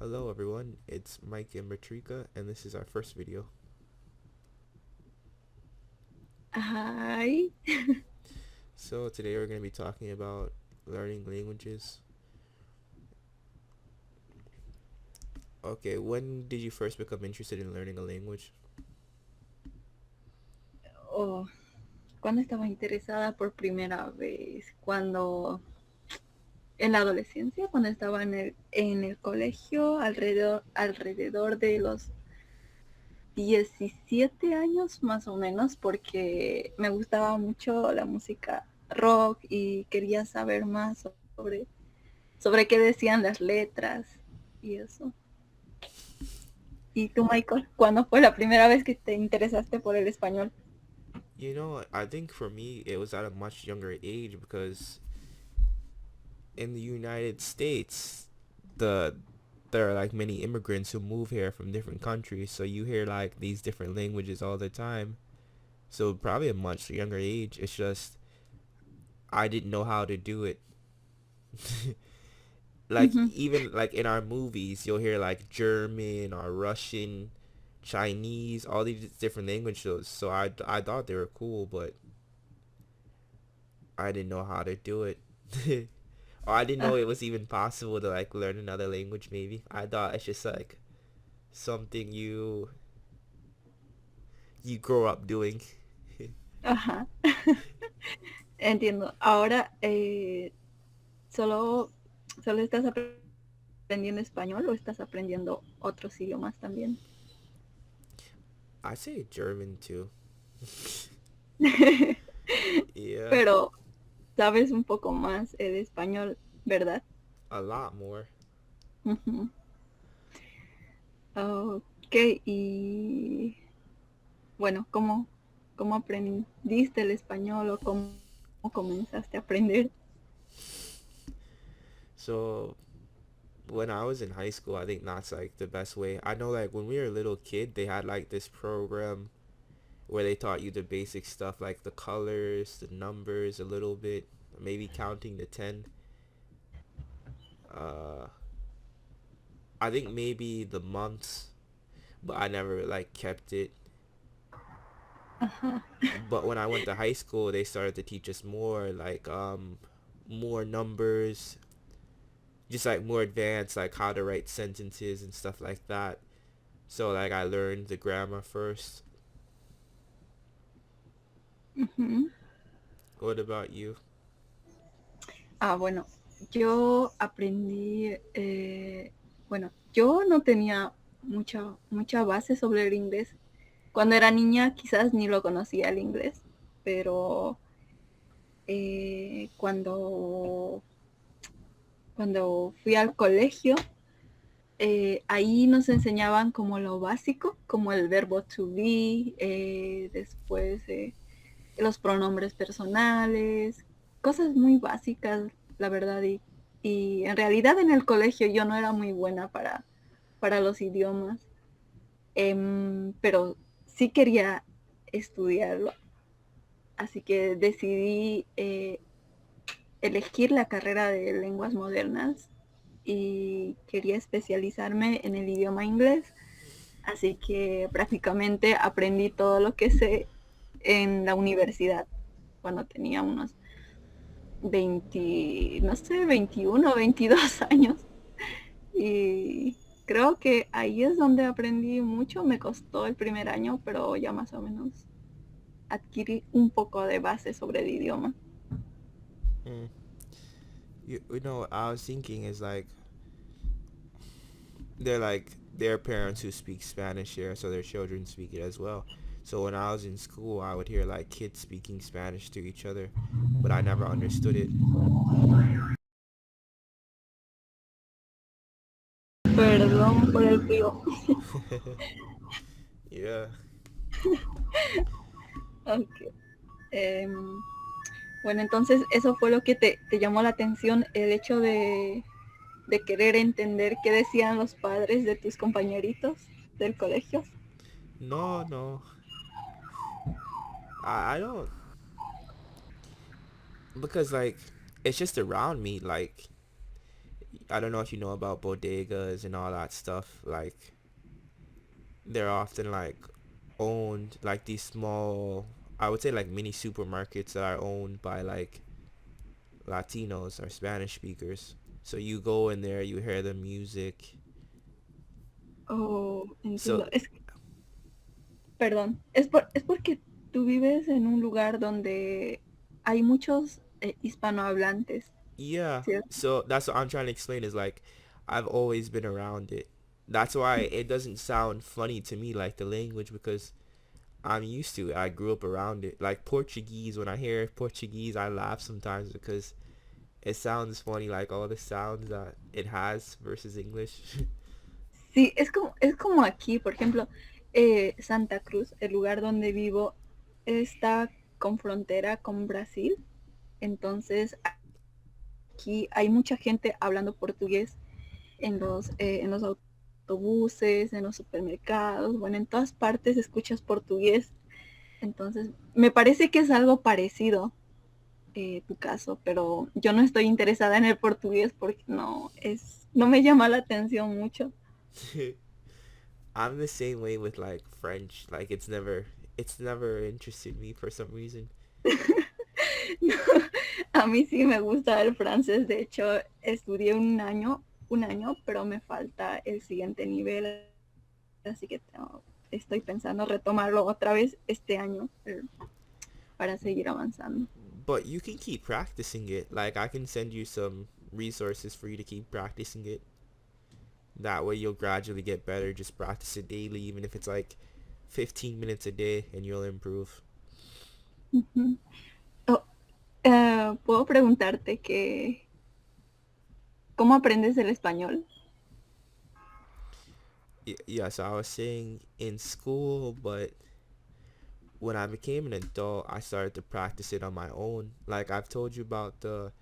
Hello everyone, it's Mike and Bertika, and this is our first video. Hi. So today we're going to be talking about learning languages. Okay, when did you first become interested in learning a language? Oh, ¿cuándo estaba interesada por primera vez? Cuando en la adolescencia, cuando estaba en el colegio, alrededor de los 17 años más o menos, porque me gustaba mucho la música rock y quería saber más sobre qué decían las letras y eso. ¿Y tú, Michael, cuándo fue la primera vez que te interesaste por el español? I think for me it was at a much younger age because in the United States, the there are like many immigrants who move here from different countries, so you hear like these different languages all the time. So probably a much younger age. It's just I didn't know how to do it. Like Ujú. even like in our movies you'll hear like German or Russian, Chinese, all these different languages. So I thought they were cool, but I didn't know how to do it. Or I didn't know Ah, it was even possible to like learn another language. Maybe I thought it's just like something you grow up doing. ajá. Entiendo. Ahora, ¿solo, solo estás aprendiendo español o estás aprendiendo otros idiomas también? I say German too. Yeah, Pero sabes un poco más el español, ¿verdad? a lot more. Ujú. Ok, y bueno, ¿cómo aprendiste el español o cómo comenzaste a aprender? So when I was in high school, I think that's like the best way. I know like when we were a little kid, they had like this program where they taught you the basic stuff like the colors, the numbers a little bit, maybe counting to 10. Uh, I think maybe the months, but I never like kept it. Ajá. But when I went to high school, they started to teach us more like more numbers, just like more advanced like how to write sentences and stuff like that. So like I learned the grammar first. Ujú. What about you? Bueno, yo aprendí, bueno, yo no tenía mucha base sobre el inglés. Cuando era niña quizás ni lo conocía el inglés, pero cuando fui al colegio, ahí nos enseñaban como lo básico, como el verbo to be, después los pronombres personales, cosas muy básicas, la verdad. Y en realidad en el colegio yo no era muy buena para los idiomas, pero sí quería estudiarlo. Así que decidí elegir la carrera de lenguas modernas y quería especializarme en el idioma inglés. Así que prácticamente aprendí todo lo que sé en la universidad cuando tenía unos 20, no sé, 21 o 22 años. Y creo que ahí es donde aprendí mucho. Me costó el primer año, pero ya más o menos adquirí un poco de base sobre el idioma. Hmm. What I was thinking is like they're like their parents who speak Spanish here, so their children speak it as well. So when I was in school, I would hear like kids speaking Spanish to each other, but I never understood it. Perdón por el frío. Yeah. Okay. Bueno, entonces eso fue lo que te llamó la atención, el hecho de querer entender qué decían los padres de tus compañeritos del colegio. No, no. I don't because like it's just around me. Like I don't know if you know about bodegas and all that stuff. Like they're often like owned like these small, I would say like mini supermarkets that are owned by like Latinos or Spanish speakers. So you go in there, you hear the music. Oh, So entiendo. Perdón, es porque tú vives en un lugar donde hay muchos hispanohablantes, yeah, ¿cierto? so that's what I'm trying to explain is like I've always been around it. That's why it doesn't sound funny to me like the language because I'm used to it. I grew up around it. Like Portuguese, when I hear Portuguese, I laugh sometimes because it sounds funny, like all the sounds that it has versus English. Sí, es como aquí, por ejemplo, Santa Cruz, el lugar donde vivo, está con frontera con Brasil, entonces aquí hay mucha gente hablando portugués en los autobuses, en los supermercados, bueno, en todas partes escuchas portugués, entonces me parece que es algo parecido tu caso, pero yo no estoy interesada en el portugués porque no me llama la atención mucho. I'm the same way with like French. Like it's never interested me for some reason. No, a mí sí me gusta el francés, de hecho estudié un año, pero me falta el siguiente nivel, así que estoy pensando retomarlo otra vez este año para seguir avanzando. But you can keep practicing it. Like I can send you some resources for you to keep practicing it. That way you'll gradually get better. Just practice it daily, even if it's like 15 minutes a day, and you'll improve. Uh -huh. Oh, ¿puedo preguntarte cómo aprendes el español? Yeah, so I was saying in school, but when I became an adult, I started to practice it on my own. Like I've told you about the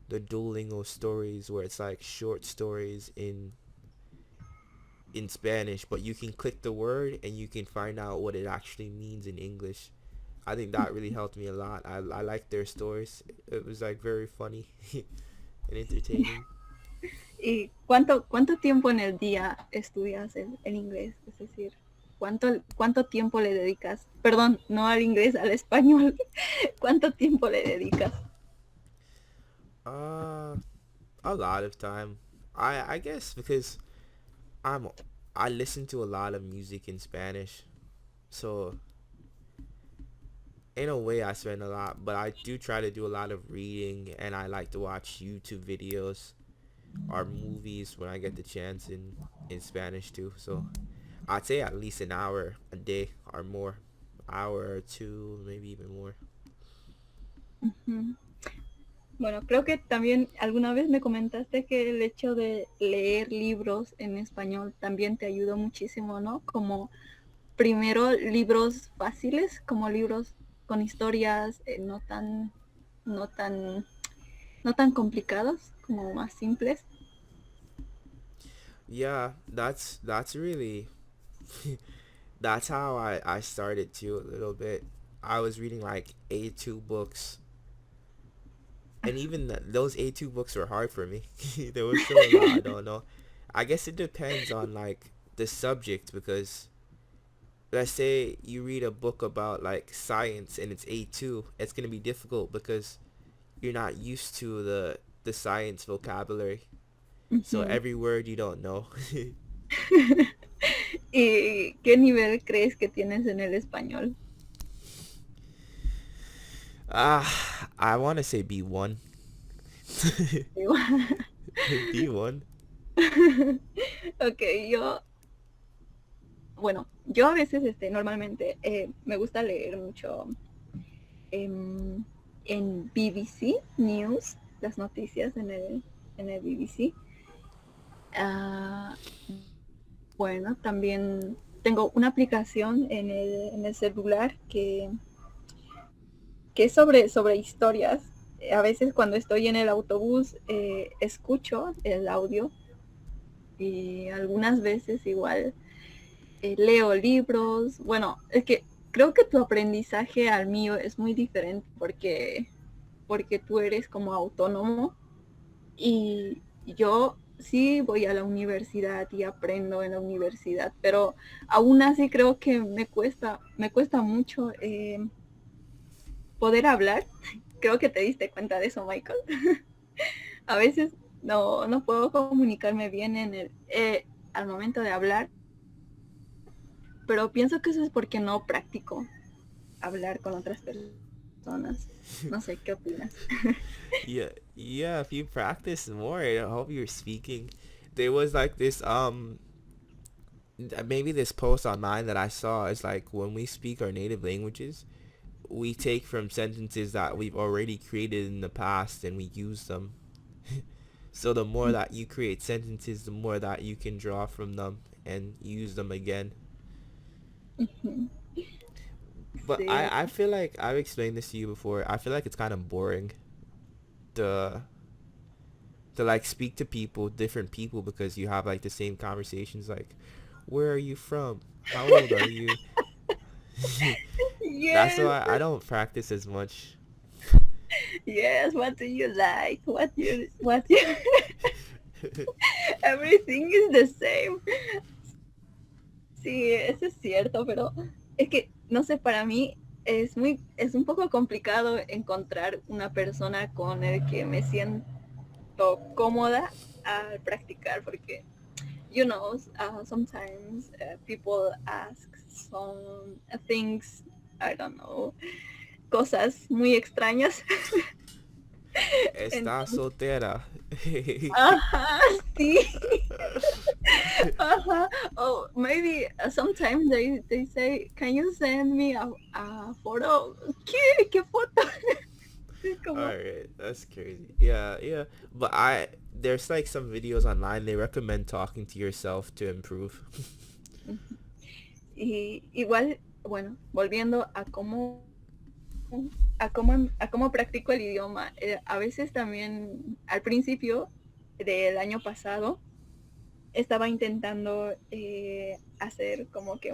Duolingo stories where it's like short stories in Spanish, but you can click the word and you can find out what it actually means in English. I think that really helped me a lot. I liked their stories. It was like very funny and entertaining. ¿Y cuánto tiempo en el día estudias el inglés? Es decir, ¿cuánto tiempo le dedicas? Perdón, no al inglés, al español. ¿Cuánto tiempo le dedicas? Uh, a lot of time. I guess because I'm I listen to a lot of music in Spanish, so in a way I spend a lot. But I do try to do a lot of reading, and I like to watch YouTube videos or movies when I get the chance in Spanish too. So I'd say at least an hour a day or more, hour or two, maybe even more. Ujú. Bueno, creo que también alguna vez me comentaste que el hecho de leer libros en español también te ayudó muchísimo, ¿no? Como primero libros fáciles, como libros con historias no tan, no tan complicados, como más simples. Yeah, that's really that's how I started too a little bit. I was reading like A2 books, and even those A2 books were hard for me. There was still a lot I don't know. I guess it depends on like the subject because let's say you read a book about like science and it's A2, it's going to be difficult because you're not used to the science vocabulary. So Ujú. every word you don't know. ¿Y qué nivel crees que tienes en el español? I want to say B1. B1. Ok, yo a veces normalmente me gusta leer mucho en, en BBC News, las noticias en el BBC. Ah, bueno, también tengo una aplicación en el celular que es sobre historias. A veces cuando estoy en el autobús escucho el audio y algunas veces igual leo libros. Bueno, es que creo que tu aprendizaje al mío es muy diferente porque tú eres como autónomo y yo sí voy a la universidad y aprendo en la universidad, pero aún así creo que me cuesta mucho poder hablar. Creo que te diste cuenta de eso, Michael. A veces no puedo comunicarme bien al momento de hablar, pero pienso que eso es porque no practico hablar con otras personas. No sé, ¿qué opinas? Yeah, yeah. If you practice more, I hope you're speaking. There was like this maybe this post online that I saw is like when we speak our native languages, we take from sentences that we've already created in the past and we use them. So the more that you create sentences, the more that you can draw from them and use them again. But Sí, I feel like I've explained this to you before. I feel like it's kind of boring to like speak to people, different people, because you have like the same conversations. Like, where are you from? How old are you? That's yes, why I don't practice as much. yes. What do you like? What you? Everything is the same. Sí, eso es cierto, pero es que, no sé, para mí es un poco complicado encontrar una persona con el que me siento cómoda al practicar, porque, sometimes people ask some things, I don't know, cosas muy extrañas. Está Entonces, soltera. ajá, sí. Uh-huh. Oh, maybe sometimes they say, can you send me a photo? ¿Qué foto? Es como, Alright, that's crazy. Yeah, yeah. But there's like some videos online they recommend talking to yourself to improve. y igual, bueno, volviendo a cómo practico el idioma, a veces también al principio del año pasado estaba intentando hacer como que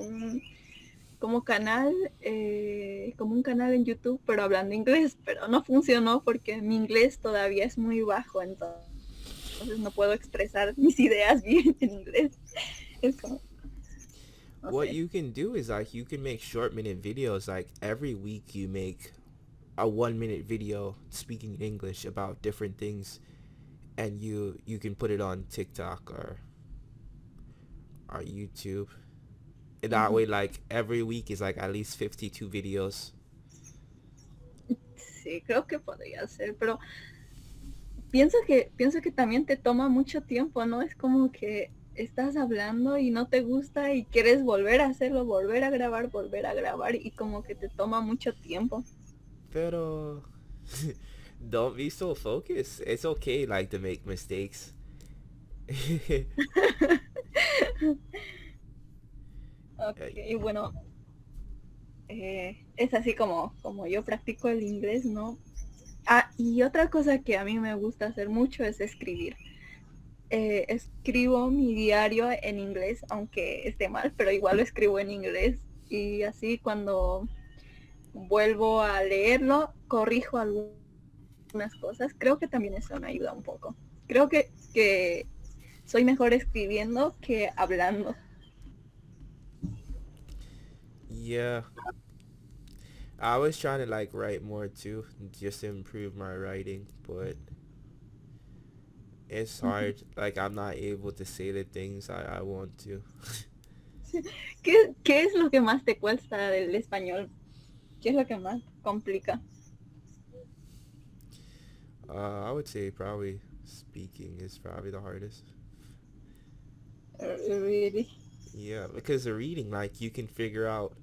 como un canal en YouTube, pero hablando inglés, pero no funcionó porque mi inglés todavía es muy bajo, entonces no puedo expresar mis ideas bien en inglés. Es como, no What sé. you can do is like you can make short minute videos. Like every week you make a 1 minute video speaking English about different things, and you can put it on TikTok or YouTube. And that Ujú. way, like every week is like at least 52 videos. Sí, creo que podría ser, pero pienso que también te toma mucho tiempo, ¿no? Es como que estás hablando y no te gusta y quieres volver a hacerlo, volver a grabar y como que te toma mucho tiempo. Pero don't be so focused. It's okay like to make mistakes. Ok, bueno, es así como yo practico el inglés, ¿no? Ah, y otra cosa que a mí me gusta hacer mucho es escribir. Escribo mi diario en inglés, aunque esté mal, pero igual lo escribo en inglés. Y así cuando vuelvo a leerlo, corrijo algunas cosas. Creo que también eso me ayuda un poco. Creo que soy mejor escribiendo que hablando. Yeah, I was trying to like write more too, just to improve my writing, but it's hard. Like I'm not able to say the things I want to. ¿Qué es lo que más te cuesta del español? ¿Qué es lo que más complica? I would say probably speaking is probably the hardest. Really? Yeah, because the reading, like you can figure out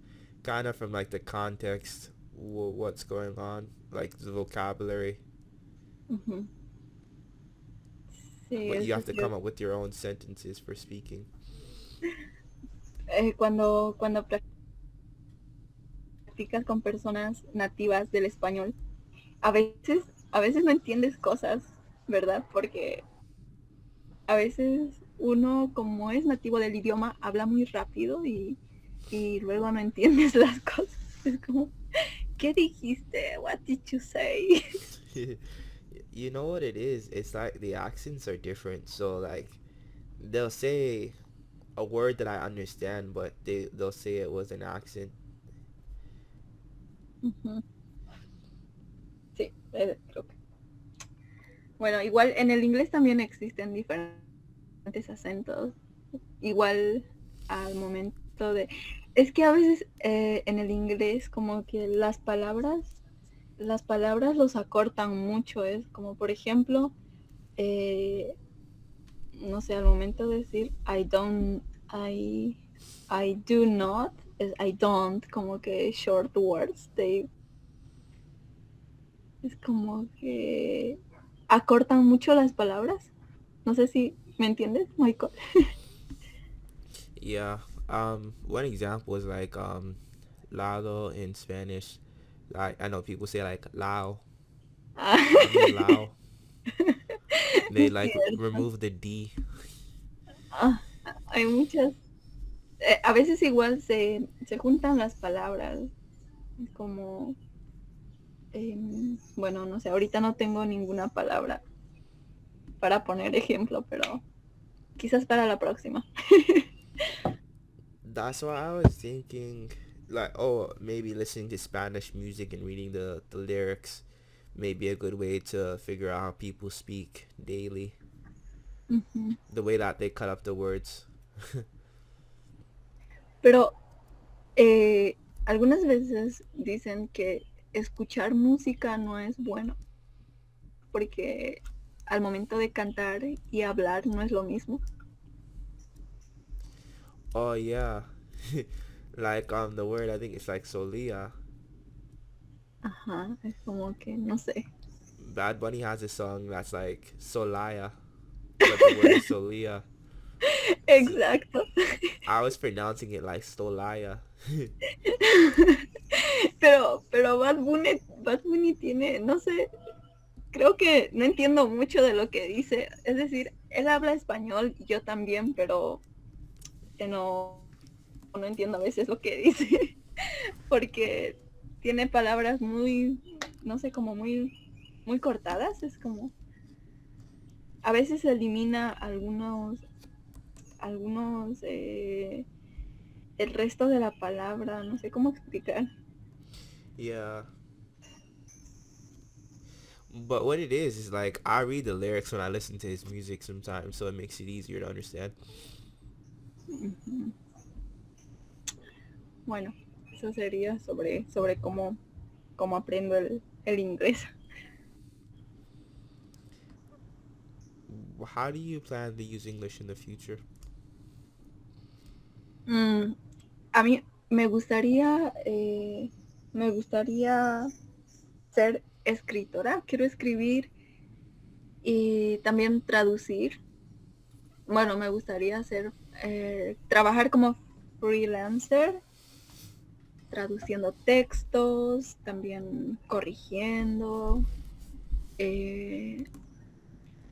kind of from like the context what's going on, like the vocabulary, Ujú. Sí, but you eso have es to come cierto. up with your own sentences for speaking. Cuando practicas con personas nativas del español, a veces, a veces no entiendes cosas, ¿verdad? Porque a veces uno, como es nativo del idioma, habla muy rápido y luego no entiendes las cosas. Es como, ¿qué dijiste? What did you say? You know what it is? It's like the accents are different. So like they'll say a word that I understand, but they'll say it was an accent. Ujú. Sí, creo que. Bueno, igual en el inglés también existen diferentes acentos. Igual al momento de... Es que a veces en el inglés como que las palabras los acortan mucho. Es como, por ejemplo, eh, no sé, al momento de decir I, I do not, es I don't, como que short words, es como que acortan mucho las palabras. No sé si me entiendes, Michael. Yeah. One example is like lado in Spanish. Like I know people say like lao. Ah, I mean lao. They es like cierto. remove the D. Ah, hay muchas. A veces igual se juntan las palabras. Como, bueno, no sé, ahorita no tengo ninguna palabra para poner ejemplo, pero quizás para la próxima. That's why I was thinking like oh maybe listening to Spanish music and reading the lyrics may be a good way to figure out how people speak daily. Ujú. The way that they cut up the words. Pero algunas veces dicen que escuchar música no es bueno porque al momento de cantar y hablar no es lo mismo. Oh yeah. Like the word I think it's like solia. Ajá, es como que no sé. Bad Bunny has a song that's like solaya, but the word is solia. So Exacto. I was pronouncing it like stolaya. Pero Bad Bunny tiene, no sé, creo que no entiendo mucho de lo que dice. Es decir, él habla español y yo también, pero no, no entiendo a veces lo que dice. Porque tiene palabras muy, no sé, como muy cortadas. Es como, a veces elimina algunos, el resto de la palabra, no sé cómo explicar. Yeah. But what it is like I read the lyrics when I listen to his music sometimes, so it makes it easier to understand. Ujú. Bueno, eso sería sobre cómo aprendo el inglés. How do you plan to use English in the future? Mm, a mí me gustaría ser escritora, quiero escribir y también traducir. Bueno, me gustaría trabajar como freelancer, traduciendo textos, también corrigiendo, eh,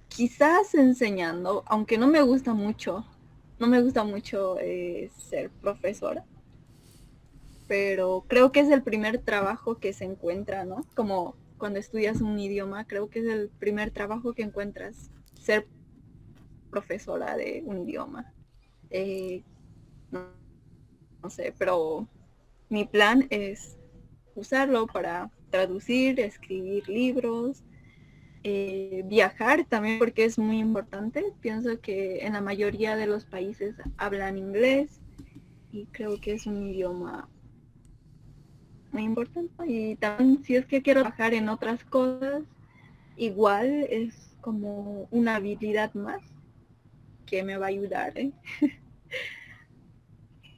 quizás enseñando, aunque no me gusta mucho ser profesora, pero creo que es el primer trabajo que se encuentra, ¿no? Como cuando estudias un idioma, creo que es el primer trabajo que encuentras, ser profesora de un idioma. Eh, no, no sé, pero mi plan es usarlo para traducir, escribir libros, viajar también porque es muy importante. Pienso que en la mayoría de los países hablan inglés y creo que es un idioma muy importante. Y también si es que quiero trabajar en otras cosas, igual es como una habilidad más que me va a ayudar.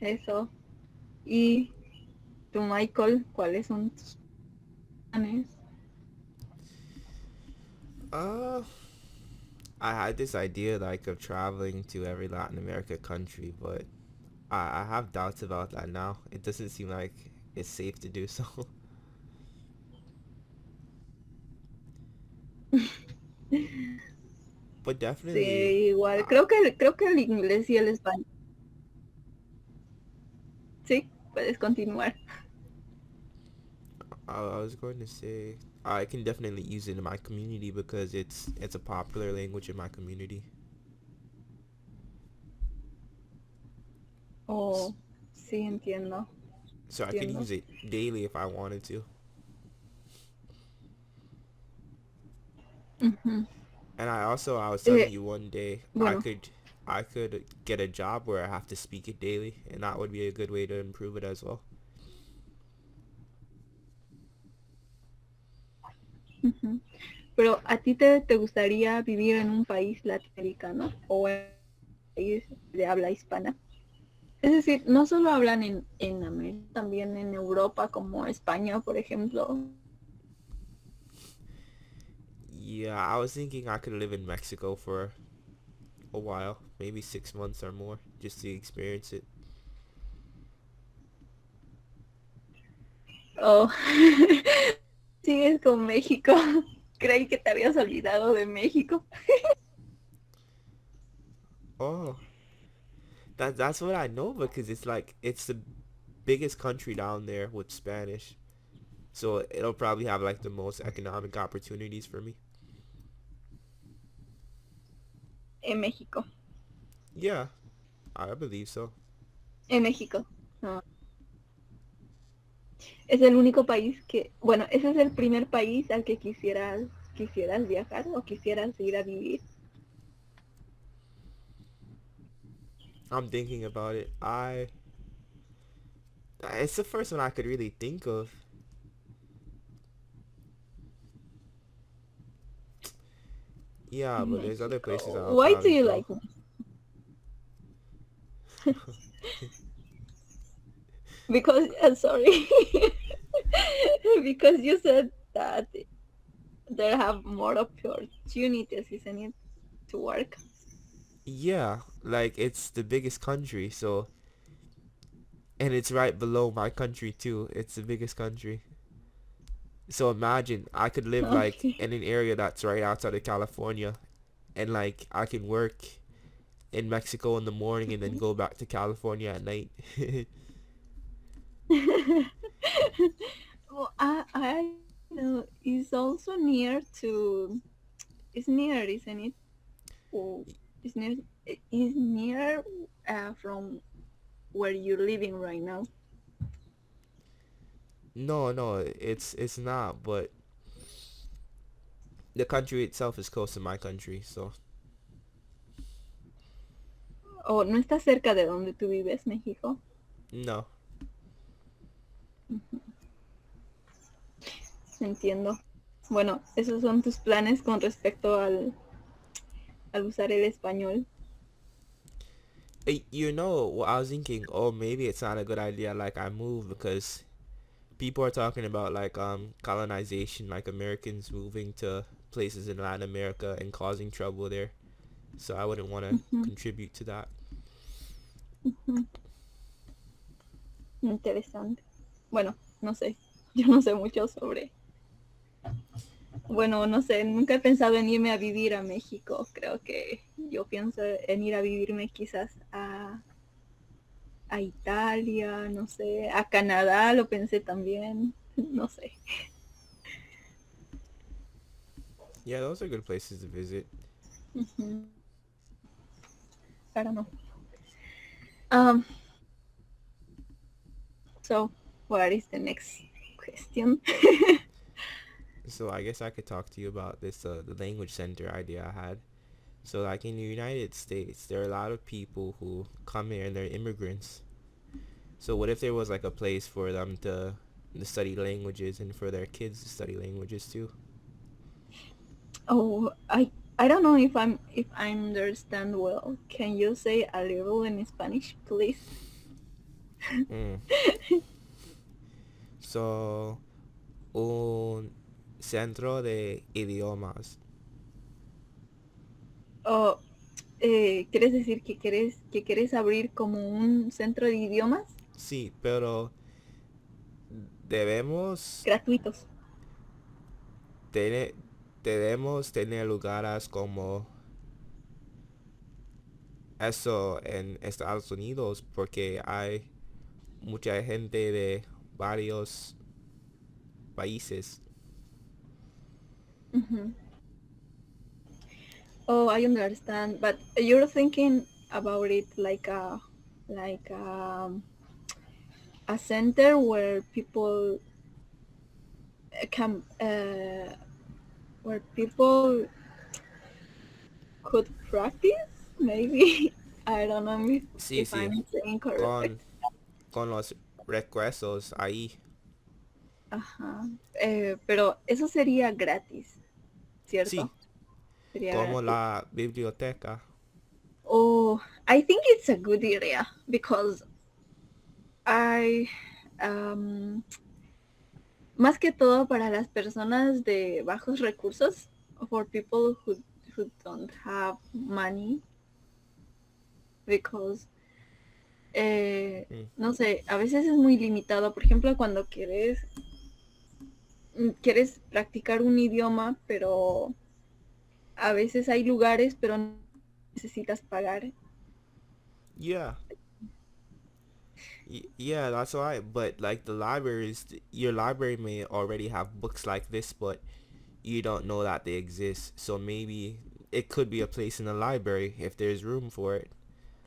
Eso. Y tú, Michael, ¿cuáles son tus planes? Uh, I had this idea like of traveling to every Latin America country, but I have doubts about that now. It doesn't seem like it's safe to do so. But Sí, definitely, igual. uh, Creo que el inglés y el español. Sí, puedes continuar. I was going to say I can definitely use it in my community because it's a popular language in my community. S- Oh, sí, entiendo, So I could entiendo. use it daily if I wanted to. Ujú. And I was telling Eh, you one day bueno, I could get a job where I have to speak it daily, and that would be a good way to improve it as well. ujú. Pero ¿a ti te gustaría vivir en un país latinoamericano o en un país de habla hispana? Es decir, no solo hablan en América, también en Europa, como España, por ejemplo. Yeah, I was thinking I could live in Mexico for a while, maybe 6 months or more, just to experience it. Oh, sigues con México. Creí que te habías olvidado de México. Oh, that's what I know because it's the biggest country down there with Spanish. So it'll probably have like the most economic opportunities for me. En México. Yeah, I believe so. En México. No. Es el único país que, bueno, ese es el primer país al que quisieras viajar o quisieras ir a vivir. I'm thinking about it. I It's the first one I could really think of. Yeah, but there's other places Mexico. I'll Why do probably you go. like Mexico? Because, sorry, because you said that there have more opportunities, isn't it, to work? Yeah, like it's the biggest country, so and it's right below my country too. It's the biggest country. So imagine I could live like Okay. in an area that's right outside of California and like I can work in Mexico in the morning and then go back to California at night. Well, I know it's also near to. It's near, isn't it? Oh, it's near. It's near from where you're living right now. No, no, it's not, but the country itself is close to my country, so O no está cerca de donde tú vives, México. no. Entiendo. Bueno, esos son tus planes con respecto al usar el español. You know, what I was thinking, oh, maybe it's not a good idea like I move because people are talking about like colonization, like Americans moving to places in Latin America and causing trouble there. So I wouldn't want to Ujú, contribute to that. ujú. Interesante. Bueno, no sé. Yo no sé mucho sobre. Bueno, no sé. Nunca he pensado en irme a vivir a México. Creo que yo pienso en ir a vivirme quizás a Italia, no sé. A Canadá lo pensé también. No sé. Yeah, those are good places to visit. Ujú. Claro, no. Um, so, what is the next question? So I guess I could talk to you about this the language center idea I had. So like in the United States, there are a lot of people who come here and they're immigrants. So what if there was like a place for them to study languages and for their kids to study languages too? Oh, I don't know if I understand well. Can you say a little in Spanish, please? Mm. So un centro de idiomas. O ¿quieres decir que quieres abrir como un centro de idiomas Sí, pero debemos gratuitos? tener debemos tener lugares como eso en Estados Unidos porque hay mucha gente de varios países. Mhm. Oh, I understand, but you're thinking about it like a center where people can where people could practice. Maybe I don't know Sí, if sí, I'm saying correct. con, con los requesos ahí. Ajá. Pero eso sería gratis, ¿cierto? Sí, Sería como gratis. la biblioteca. Oh, I think it's a good idea because I um, más que todo para las personas de bajos recursos, for people who don't have money, because, Mm. no sé, a veces es muy limitado. Por ejemplo, cuando quieres practicar un idioma, pero a veces hay lugares, pero necesitas pagar. Yeah, yeah, that's why. But like the libraries, your library may already have books like this, but you don't know that they exist. So maybe it could be a place in the library if there's room for it,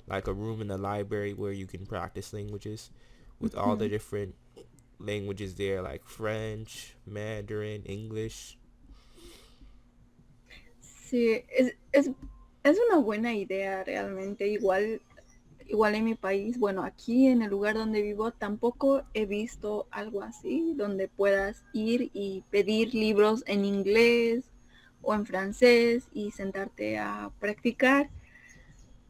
like a room in the library where you can practice languages with all the Ujú. different languages there, like French, Mandarin, English. Sí, es una buena idea realmente. Igual en mi país, bueno, aquí en el lugar donde vivo tampoco he visto algo así, donde puedas ir y pedir libros en inglés o en francés y sentarte a practicar.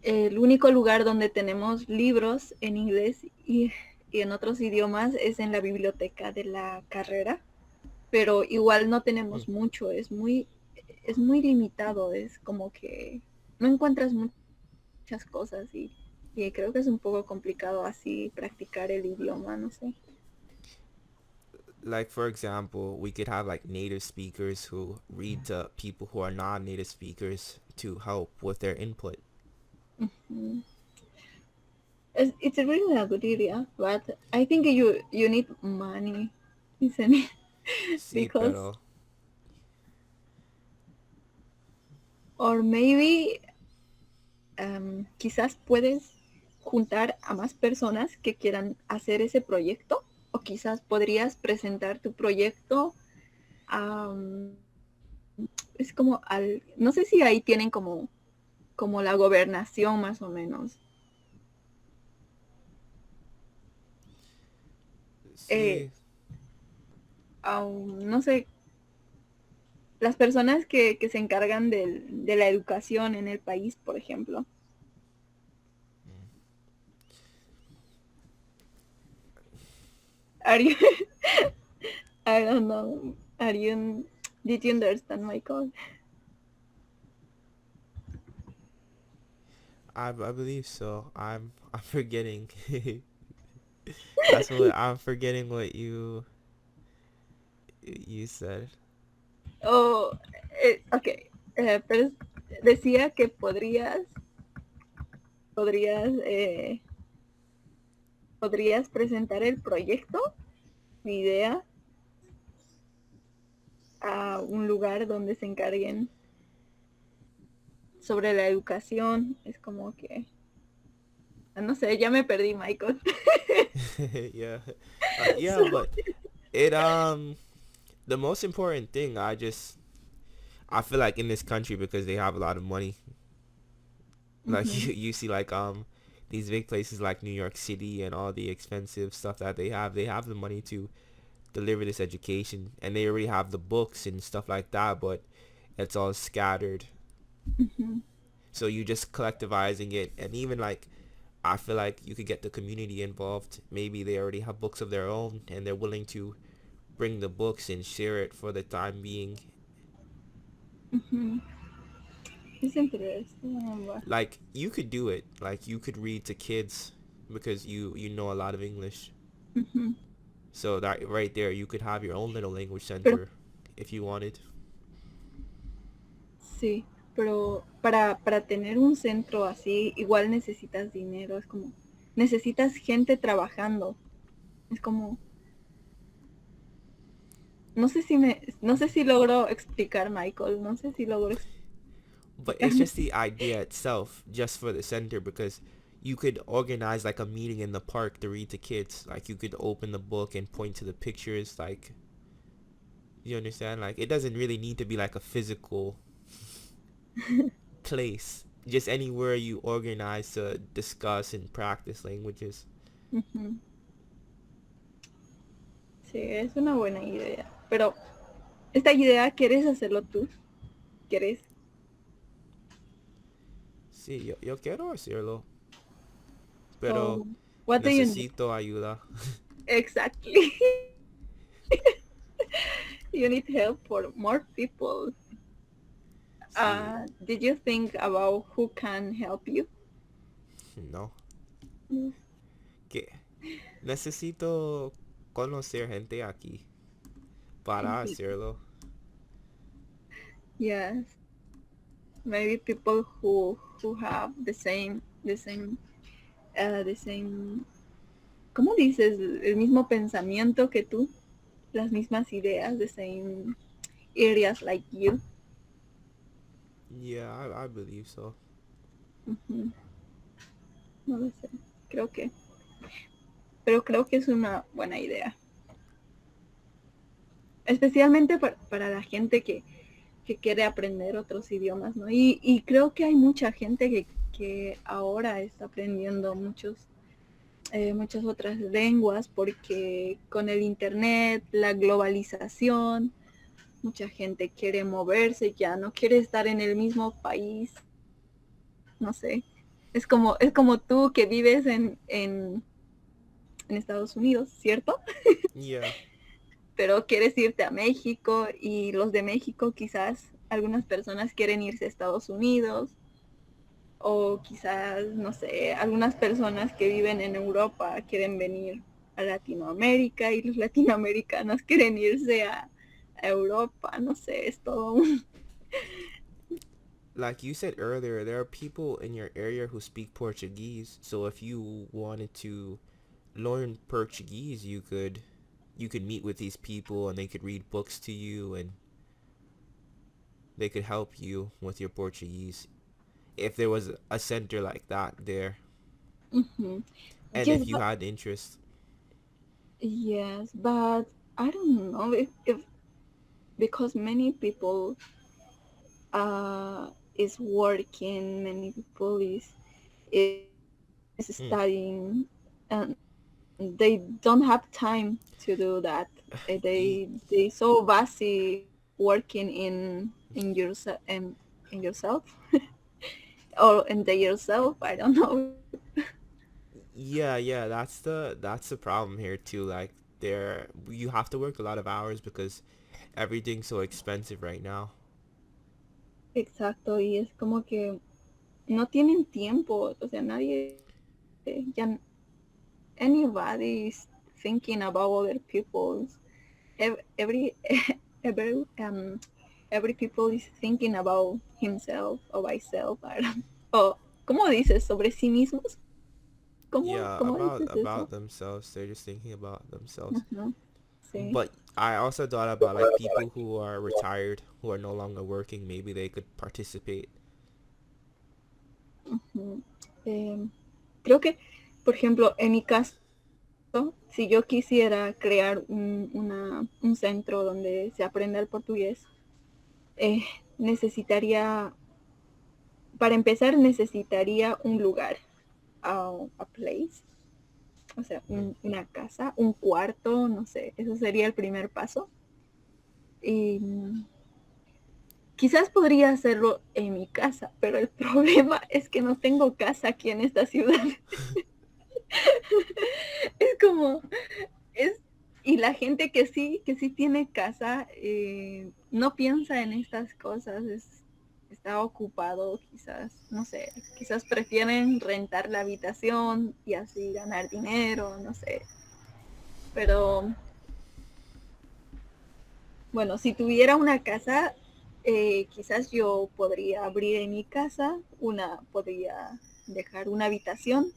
El único lugar donde tenemos libros en inglés y en otros idiomas es en la biblioteca de la carrera, pero igual no Mm. tenemos mucho, es muy limitado, es como que no encuentras muchas cosas y creo que es un poco complicado así practicar el idioma, no sé. Like for example, we could have like native speakers who read to people who are non-native speakers to help with their input. Mm. It's really a good idea, but I think you need money, isn't it? Sí, Because, pero or maybe quizás puedes juntar a más personas que quieran hacer ese proyecto, o quizás podrías presentar tu proyecto a, es como no sé si ahí tienen como la gobernación más o menos. Eh, sí. no sé, las personas que se encargan de la educación en el país, por ejemplo. Are you, I don't know, did you understand my call? I believe so. I'm forgetting. That's what I'm forgetting what you said. Oh, ok, pero decía que podrías, podrías presentar el proyecto, mi idea, a un lugar donde se encarguen sobre la educación. Es como que, no sé, ya me perdí, Michael. Yeah. Yeah, So, but it the most important thing I feel like in this country because they have a lot of money. Like ujú, you see like these big places like New York City and all the expensive stuff that they have the money to deliver this education and they already have the books and stuff like that, but it's all scattered. ujú, So you just collectivizing it and even like I feel like you could get the community involved. Maybe they already have books of their own and they're willing to bring the books and share it for the time being. ujú. Es interesante. Like you could do it. Like you could read to kids because you know a lot of English. Ujú. So that right there you could have your own little language Pero center if you wanted. sí, pero para tener un centro así, igual necesitas dinero, es como, necesitas gente trabajando, es como, no sé si logro explicar, Michael, no sé si logro But it's explicarme. just the idea itself, just for the center, because you could organize like a meeting in the park to read to kids. Like you could open the book and point to the pictures. Like you understand? Like it doesn't really need to be like a physical place. Just anywhere you organize to discuss and practice languages. Ujú. Sí, es una buena idea. Pero esta idea, ¿quieres hacerlo tú? ¿Quieres? Sí, yo quiero hacerlo, pero Oh, what do you need? necesito ayuda. Exactly. You need help for more people. Sí, Did you think about who can help you? no. Que necesito conocer gente aquí para Sí. hacerlo. Yes. Maybe people who have the same, ¿cómo dices? El mismo pensamiento que tú, las mismas ideas, the same areas like you. Yeah, I believe so. Ujú. No lo sé. Creo que, pero creo que es una buena idea. Especialmente para la gente que quiere aprender otros idiomas, ¿no? Y creo que hay mucha gente que ahora está aprendiendo muchas otras lenguas porque con el internet, la globalización, mucha gente quiere moverse, ya no quiere estar en el mismo país, no sé. Es como tú que vives en Estados Unidos, ¿cierto? Yeah. Pero quieres irte a México y los de México quizás algunas personas quieren irse a Estados Unidos o quizás, no sé, algunas personas que viven en Europa quieren venir a Latinoamérica y los latinoamericanos quieren irse a Europa, no sé, es todo un... Like you said earlier, there are people in your area who speak Portuguese. So if you wanted to learn Portuguese, you could meet with these people and they could read books to you and they could help you with your Portuguese if there was a center like that there Mhm. and Yes, if you but had interest. yes, but I don't know if because many people is working, many people is Hmm. studying, and they don't have time to do that. Y- They so busy working in yourself in yourself or in the yourself. I don't know. yeah, that's the problem here too. Like there you have to work a lot of hours because everything's so expensive right now. Exacto, y es como que no tienen tiempo, o sea, nadie, ya, anybody is thinking about other people's, every, every, every people is thinking about himself or myself, I don't, o, ¿cómo dices? Sobre sí mismos, Yeah, cómo about dices eso? about themselves. They're just thinking about themselves. Ujú, sí. But I also thought about like people who are retired, who are no longer working. Maybe they could participate. Ujú. Creo que, por ejemplo, en mi caso, si yo quisiera crear un centro donde se aprenda el portugués, eh, necesitaría, para empezar, necesitaría un lugar, a place, o sea, Hmm. una casa, un cuarto, no sé, eso sería el primer paso. Y quizás podría hacerlo en mi casa, pero el problema es que no tengo casa aquí en esta ciudad. Es como, es, y la gente que sí tiene casa, no piensa en estas cosas, está ocupado quizás, no sé, quizás prefieren rentar la habitación y así ganar dinero, no sé. Pero bueno, si tuviera una casa, quizás yo podría abrir en mi casa, podría dejar una habitación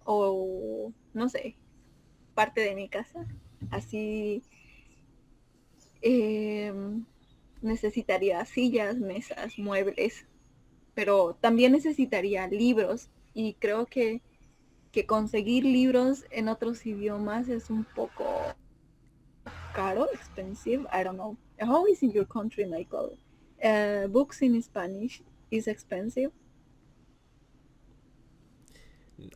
o no sé, parte de mi casa. Así Em, necesitaría sillas, mesas, muebles, pero también necesitaría libros y creo que conseguir libros en otros idiomas es un poco caro, expensive, I don't know. How is in your country, Michael? Books in Spanish is expensive.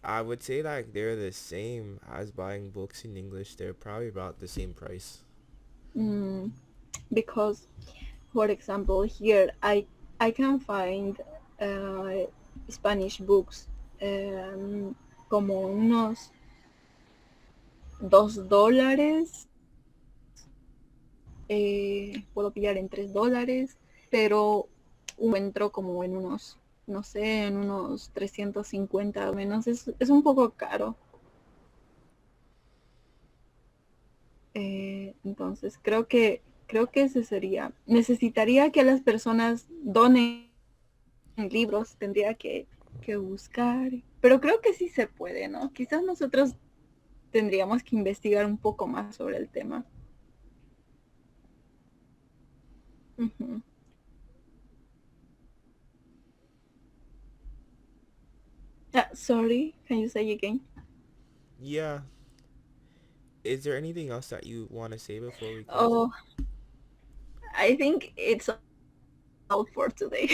I would say like they're the same as buying books in English. They're probably about the same price. Mm, because, for example, here I can find uh, Spanish books como unos $2, puedo pillar en $3, pero encuentro como en unos, no sé, en unos 350 o menos, es un poco caro. Entonces creo que ese sería. Necesitaría que las personas donen libros, tendría que buscar, pero creo que sí se puede, ¿no? Quizás nosotros tendríamos que investigar un poco más sobre el tema. Ujú. Sorry, can you say again? Yeah. Is there anything else that you want to say before we close it? Oh, I think it's all for today.